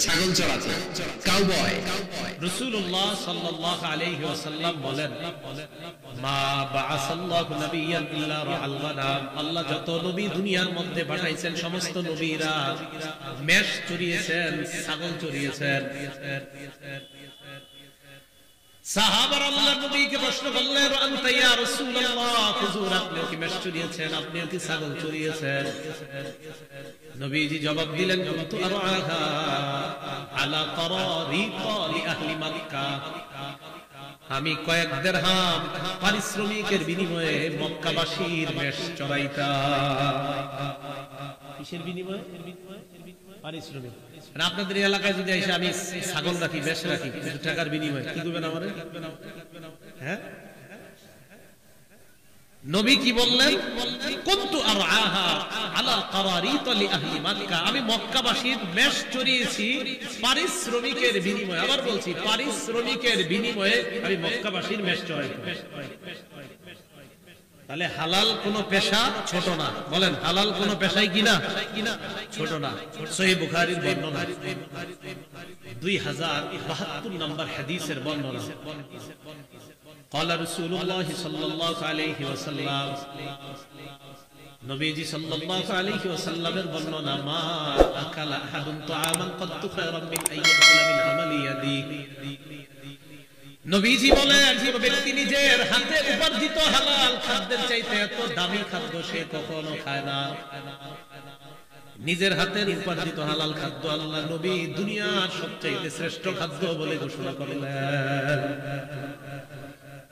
ছাগল চড়াতে, কাউবয়। রাসূলুল্লাহ সাল্লাল্লাহু আলাইহি ওয়াসাল্লাম বলেন, মা বাআসাল্লাহু নাবিয়্যান ইল্লা রাআল গানাম। আল্লাহ যত নবী দুনিয়ার মধ্যে পাঠাইছেন সমস্ত নবীরা মেষ চড়িয়েছেন, ছাগল চড়িয়েছেন। সাহাবারা আল্লাহর নবীকে প্রশ্ন করলেন, আনতা ইয়া রাসূলুল্লাহ, হুজুর আপনিও কি মেষ চড়িয়েছেন, আপনিও কি ছাগল চড়িয়েছেন? নবীজি জবাব দিলেন, কুনতু আরআহা আলা কারারিতা লি আহলি মক্কা। আমি কয়েক দিরহাম পারিশ্রমিকের বিনিময়ে মক্কাবাসীর মেষ চড়াইতাম। কিসের বিনিময়ে? পারিশ্রমিক। আপনাদের এলাকায় যদি এসে আমি ছাগল রাখি, মেষ রাখি, কিছু টাকার বিনিময়ে কি করবেন আমারে? হ্যাঁ, নবী কি বললেন? কুনতু আরআহা আলা কারারিত লি আহলি মক্কা। আমি মক্কাবাসীর মেষ চড়িয়েছি পারিশ্রমিকের বিনিময়ে। আবার বলছি, পারিশ্রমিকের বিনিময়ে আমি মক্কাবাসীর মেষ চড়াইতাম। তাহলে হালাল কোন পেশা ছোট না। বলেন, হালাল কোন পেশাই কিনা ছোট না। সহিহ বুখারীর বর্ণনা 2072 নম্বর হাদিসের বর্ণনা। قال رسول الله صلى الله عليه وسلم, নবীজি সাল্লাল্লাহু আলাইহি ওয়াসাল্লামের বর্ণনা, মা আকালা আহাদুন তাআমান ক্বাত্তু খায়রাম মিন আইয়াকুলা মিন আমালি ইয়াদি। নবীজি বলেন, যে ব্যক্তি নিজের হাতে উপার্জিত হালাল খাদ্যের চাইতে এত দামি খাদ্য সে কখনো খায় না। নিজের হাতের উপার্জিত হালাল খাদ্য আল্লাহ নবী দুনিয়ার সবচেয়ে শ্রেষ্ঠ খাদ্য বলে ঘোষণা করলেন।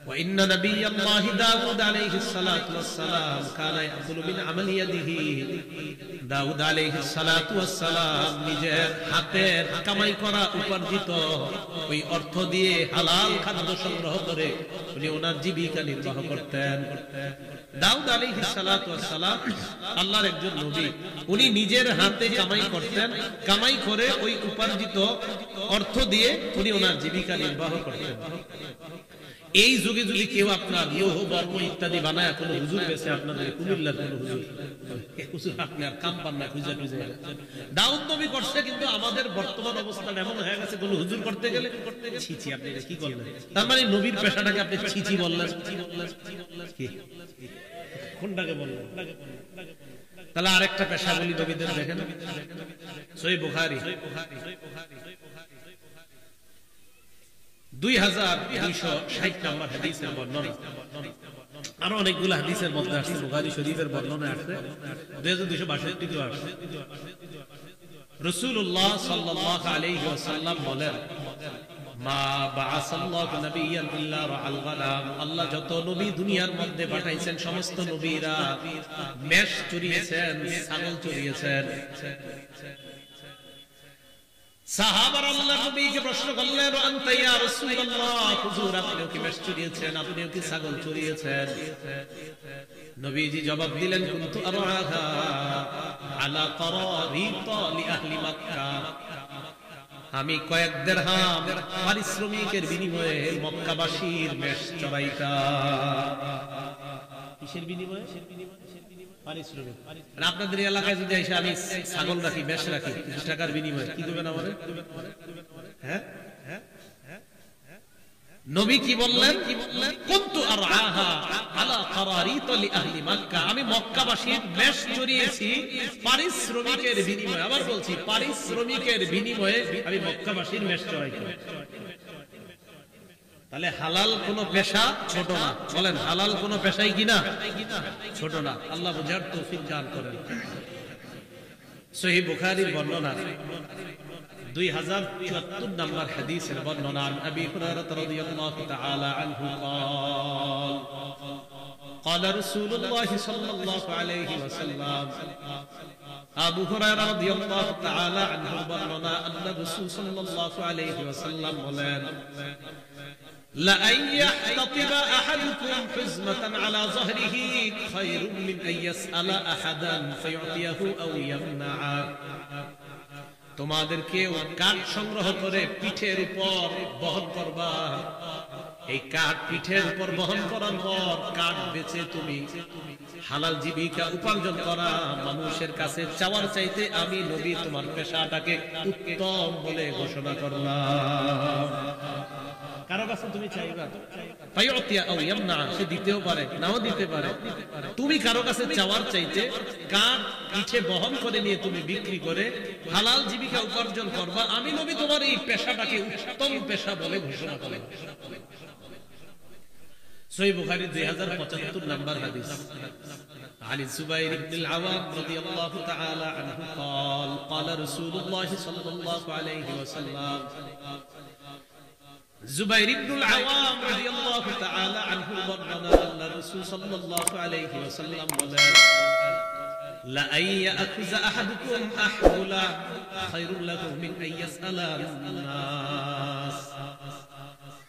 وإن نبي الله داود عليه الصلاة والسلام كان يأكل من عمل يده। দাউদ আলাইহিস সালাতু ওয়াস সালাম নিজের হাতের কামাই করা উপার্জিত ওই অর্থ দিয়ে হালাল খাদ্য সংগ্রহ করে উনি ওনার জীবিকা নির্বাহ করতেন। দাউদ আলাইহিস সালাতু ওয়াস সালাম আল্লাহর একজন নবী। উনি নিজের হাতে কামাই করতেন, কামাই করে ওই উপার্জিত অর্থ দিয়ে উনি ওনার জীবিকা নির্বাহ করতেন। এই যুগে যদি কেউ আপনার লৌহ বর্ম ইত্যাদি বানায় কোন হুজুর বেছে, আপনাদের কুমিল্লার কোন হুজুর আপনি আর কাম পান না খুঁজে খুঁজে। দাউদ নবী করছে, কিন্তু আমাদের বর্তমান অবস্থা এমন হয়ে গেছে কোন হুজুর করতে গেলে ছিছি, আপনি কি করলেন? তার মানে নবীর পেশাটাকে আপনি ছিছি বললেন, কোনটাকে বললেন? তাহলে আরেকটা পেশা বলি নবীদের, দেখেন সহিহ বুখারী 2260 নম্বর হাদিসের বর্ণনা। আরো অনেকগুলো হাদিসের মধ্যে আসছে, বুখারী শরীফের বর্ণনা আসছে 2262 তে আসছে। রাসূলুল্লাহ সাল্লাল্লাহু আলাইহি ওয়াসাল্লাম বলেন, মা বাআসাল্লাহু নাবিয়্যান ইল্লা রাআল গানাম। আল্লাহ যত নবী দুনিয়ার মধ্যে পাঠাইছেন সমস্ত নবীরা মেষ চড়িয়েছেন, ছাগল চড়িয়েছেন। সাহাবারা আল্লাহর নবীকে প্রশ্ন করলেন, আনতা ইয়া রাসূলুল্লাহ, হুজুর আপনিও কি মেষ চড়িয়েছেন, আপনিও কি ছাগল চড়িয়েছেন? নবীজি জবাব দিলেন, কুনতু আরআহা আলা কারারিতা লি আহলি মক্কা। আমি কয়েক দিরহাম পারিশ্রমিকের বিনিময়ে মক্কাবাসীর মেষ চড়াইতাম। কিসের বিনিময়ে? পারিশ্রমিক। আপনাদের এলাকায় যদি এসে আমি ছাগল রাখি, মেষ রাখি, কিছু টাকার বিনিময়ে কি করবেন আমারে? হ্যাঁ, নবী কি বললেন? কুনতু আরআহা আলা কারারিত লি আহলি মক্কা। আমি মক্কাবাসীর মেষ চড়িয়েছি পারিশ্রমিকের বিনিময়ে। আবার বলছি, পারিশ্রমিকের বিনিময়ে আমি মক্কাবাসীর মেষ চড়াইতাম। তাহলে হালাল কোন পেশা ছোট না। বলেন, হালাল কোন পেশাই কিনা ছোট না। আল্লাহ বুঝার তৌফিক দান করেন। সহিহ বুখারীর বর্ণনা 2074 নম্বর হাদিসের বর্ণনা। আবি হুরায়রা রাদিয়াল্লাহু তাআলা আনহু قال قال رسول الله صلى الله عليه وسلم। আবু হুরায়রা রাদিয়াল্লাহু তাআলা আনহু বর্ণনা, আল্লাহ রাসূল সাল্লাল্লাহু আলাইহি ওয়াসাল্লাম বলেন, لأن يحتطب أحدكم حزمة على ظهره خير من أن يسأل أحدا فيعطيه أو يمنعه। তোমাদেরকে কাঠ সংগ্রহ করে পিঠের উপর বহন করবা, এই কাঠ পিঠের উপর বহন করার পর কাঠ বেচে তুমি হালাল জীবিকা উপার্জন করা মানুষের কাছে চাওয়ার চাইতে আমি নবী তোমার পেশাটাকে উত্তম বলে ঘোষণা করলাম। কারো কাছে তুমি চাইবা ফায়ুতিয়া আও ইয়ামনা, সে দিতেও পারে নাও দিতে পারে। তুমি কারো কাছে চাওয়ার চাইতে কাঠ পিঠে বহন করে নিয়ে তুমি বিক্রি করে হালাল জীবিকা উপার্জন করবা, আমি নবী তোমার এই পেশাটাকে উত্তম পেশা বলে ঘোষণা করলাম। সহিহ বুখারী 2075 নাম্বার হাদিস। عن الزبير بن العوام رضي الله تعالى عنه قال قال رسول الله صلى الله عليه وسلم زبير بن العوام رضي الله تعالى عنه ورنا أن الرسول صلى الله عليه وسلم قال لأن يأخذ أحدكم أحبلا خير له من أن يسأل الناس।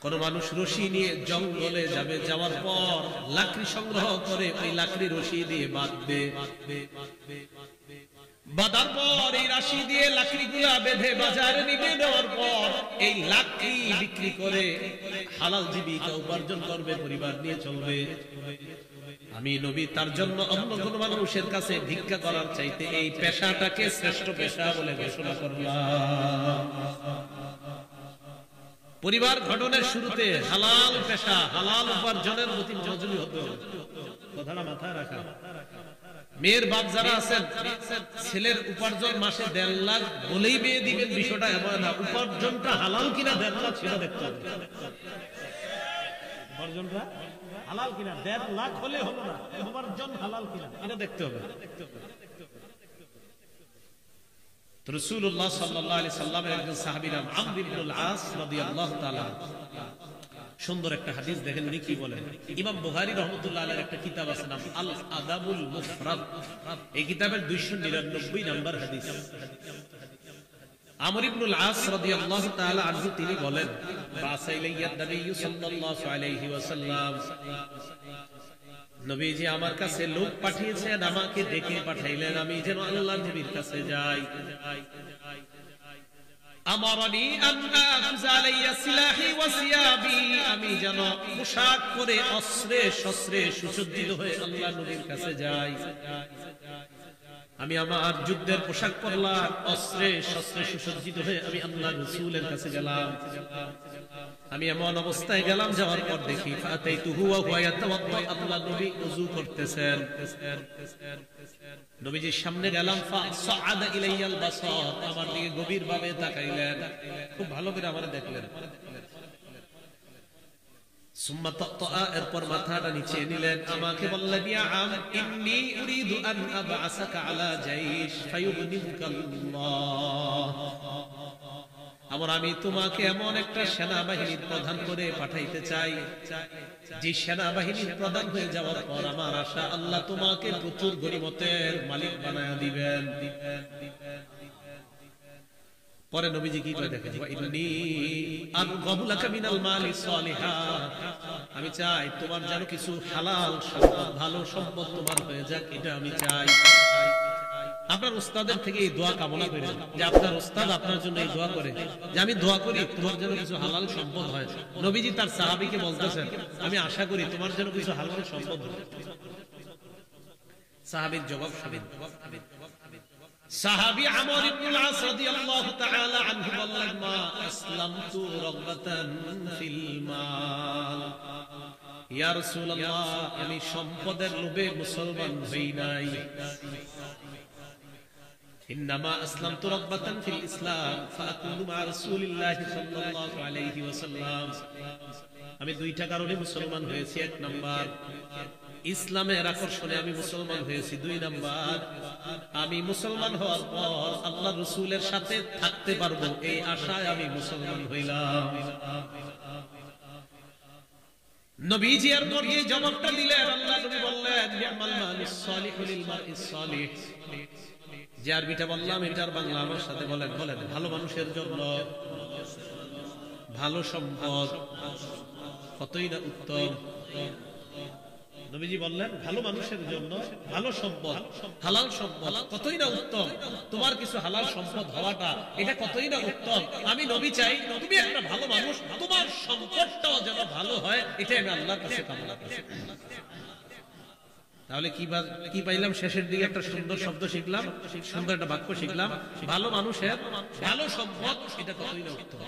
কোন মানুষ রশি নিয়ে জঙ্গলে যাবে, যাওয়ার পর লাকড়ি সংগ্রহ করে ওই লাকড়ি রশি দিয়ে বাঁধবে, বাঁধার পর এই রশি দিয়ে লাকড়িগুলা বেঁধে বাজারে নিয়ে নেওয়ার পর এই লাকড়ি বিক্রি করে হালাল জীবিকা উপার্জন করবে, পরিবার নিয়ে চলবে। আমি নবী তার জন্য অন্য কোন মানুষের কাছে ভিক্ষা করার চাইতে এই পেশাটাকে শ্রেষ্ঠ পেশা বলে ঘোষণা করলাম। পরিবার গঠনের শুরুতে হালাল পেশা, হালাল উপার্জনের প্রতি মনোযোগী হতে হবে, কথাটা মাথায় রাখা। মেয়ের বাপ যারা আছেন, ছেলের উপার্জন মাসে 1.5 লাখ বলেই বিয়ে দিবেন, বিষয়টা এমন না। উপার্জনটা হালাল কিনা 1.5 লাখ সেটা দেখতে হবে। উপার্জনটা হালাল কিনা 1.5 লাখ হলে হলো না, উপার্জন হালাল কিনা এটা দেখতে হবে। রাসূলুল্লাহ সাল্লাল্লাহু আলাইহি সাল্লামের একজন সাহাবী নাম আমর ইবনুল আস রাদিয়াল্লাহু তাআলা, সুন্দর একটা হাদিস দেখেন উনি কি বলেন। ইমাম বুখারী রাহমাতুল্লাহ আলাইহির একটা কিতাব আছে নাম আল আদাবুল মুফরাদ, এই কিতাবের 299 নাম্বার হাদিস। আমর ইবনুল আস রাদিয়াল্লাহু তাআলা আনহু তিনি বলেন, বাসাইলাইয়া নবী সাল্লাল্লাহু আলাইহি ওয়াসাল্লাম, নবীজি আমার কাছে লোক পাঠিয়েছেন, আমাকে ডেকে পাঠাইলেন আমি যেন আল্লাহর নবীর কাছে যাই। আমারানি আন আখযা আলাইয়া সিলাহি ওয়া সিয়াবি, আমি যেন পোশাক পরে অস্ত্রে শস্ত্রে সুসজ্জিত হয়ে আল্লাহর নবীর কাছে যাই। আমি আমার যুদ্ধের পোশাক পরলাম, অস্ত্রে শস্ত্রে সুসজ্জিত হয়ে আমি আল্লাহর রাসূলের কাছে গেলাম। আমি এমন অবস্থায় গেলাম, যাওয়ার পর দেখি ফাতাইতুহু ওয়া হুয়া ইয়াতাওয়াদ্দা, আল্লাহর নবী ওযু করতেছেন। নবীজির সামনে গেলাম, ফাসাআদা ইলাইয়াল বাসার, আমার দিকে গভীরভাবে তাকাইলেন, খুব ভালো করে আমারে দেখলেন। সুম্মা তাতা, এরপর মাথাটা নিচে নিলেন, আমাকে বললেন, ইয়া আম ইন্নী উরিদু আন আবআসাকা আলা জাইশ ফায়ুগনিকাল্লাহ, আমার আমি তোমাকে এমন একটা সেনাবাহিনীর প্রধান করে পাঠাইতে চাই, যে সেনাবাহিনীর প্রধান হয়ে যাওয়ার পর আমার আশা আল্লাহ তোমাকে প্রচুর গনিমতের মালিক বানায়া দিবেন। পরে নবীজি কি করে দেখেন, ইন্নী আরগাবু লাকা মিনাল মালি সালিহাত, আমি চাই তোমার যেন কিছু হালাল সম্পদ, ভালো সম্পদ তোমার হয়ে যাক, এটা আমি চাই। আপনার উস্তাদের থেকে এই দোয়া কামনা করেন, যে আপনার উস্তাদ আপনার জন্য এই দোয়া করে যে আমি দোয়া করি তোমার জন্য কিছু হালাল সম্পদ হয়। নবীজি তার সাহাবীকে বলতেছেন, আমি আশা করি তোমার জন্য কিছু হালাল সম্পদ হয়। সাহাবীর জবাব শুনেন, সাহাবী আমর ইবনুল আস রাদিয়াল্লাহু তাআলা আনহু বললেন, মা আসলামতু রাগবাতান ফিল মাল, ইয়া রাসূলুল্লাহ, আমি সম্পদের লোভে মুসলমান হই নাই। ইন্নামা আসলামতু রাগবাতান ফিল ইসলাম ফাআকুনু মা রাসূলিল্লাহি সাল্লাল্লাহু আলাইহি ওয়াসাল্লাম, আমি দুইটা কারণে মুসলমান হয়েছি। এক নাম্বার, ইসলামের আকর্ষণে আমি মুসলমান হয়েছি। 2 নাম্বার, আমি মুসলমান হওয়ার পর আল্লাহ রাসূলের সাথে থাকতে পারবো, এই আশায় আমি মুসলমান হইলাম। নবীজি এর পর যে জবাবটা দিলেন, আল্লাহ নবী বললেন, নি'মাল মালুস সালিহু লিল মারইস সালিহ, যে আরবিটা বললাম এটার বাংলা আমার সাথে বলেন, বলেন ভালো মানুষের জন্য ভালো সম্পদ কতই না উত্তম। নবীজি বললেন ভালো মানুষের জন্য ভালো সম্পদ, হালাল সম্পদ কতই না উত্তম। তোমার কিছু হালাল সম্পদ হওয়াটা এটা কতই না উত্তম। আমি নবী চাই তুমি একটা ভালো মানুষ, তোমার সম্পদটাও যেন ভালো হয়, এটাই আমি আল্লাহর কাছে কামনা করি। তাহলে কি পাইলাম? শেষের দিকে একটা সুন্দর শব্দ শিখলাম, সুন্দর একটা বাক্য শিখলাম, ভালো মানুষের ভালো সম্পদ এটা কতই না উত্তম।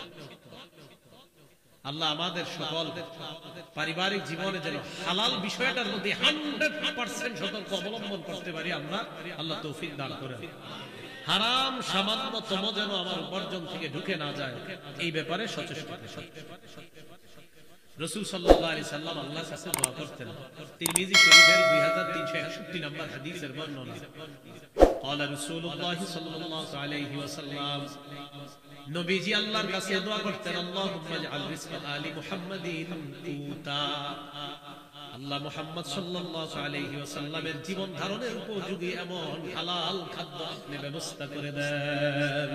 আল্লাহ আমাদের সকল পারিবারিক জীবনে যেন হালাল বিষয়টার মধ্যে 100% সতর্ক অবলম্বন করতে পারি আমরা, আল্লাহ তৌফিক দান করেন। হারাম সামান্যতম যেন আমার উপার্জন থেকে ঢুকে না যায়, এই ব্যাপারে সচেষ্ট। রাসূল সাল্লাল্লাহু আলাইহি সাল্লাম আল্লাহর কাছে দোয়া করতেন। তিরমিজি শরীফের 2361 নম্বর হাদিসের বর্ণনা, قال رسول الله صلى الله عليه وسلم, নবীজি আল্লাহর কাছে দোয়া করতেন, আল্লাহুম্মা ইজআল রিজকা আলি মুহাম্মাদিন কুতা, আল্লাহ মুহাম্মদ সাল্লাল্লাহু আলাইহি ওয়াসাল্লামের জীবন ধারণের উপযোগী এমন হালাল খাদ্য আপনি ব্যবস্থা করে দেন।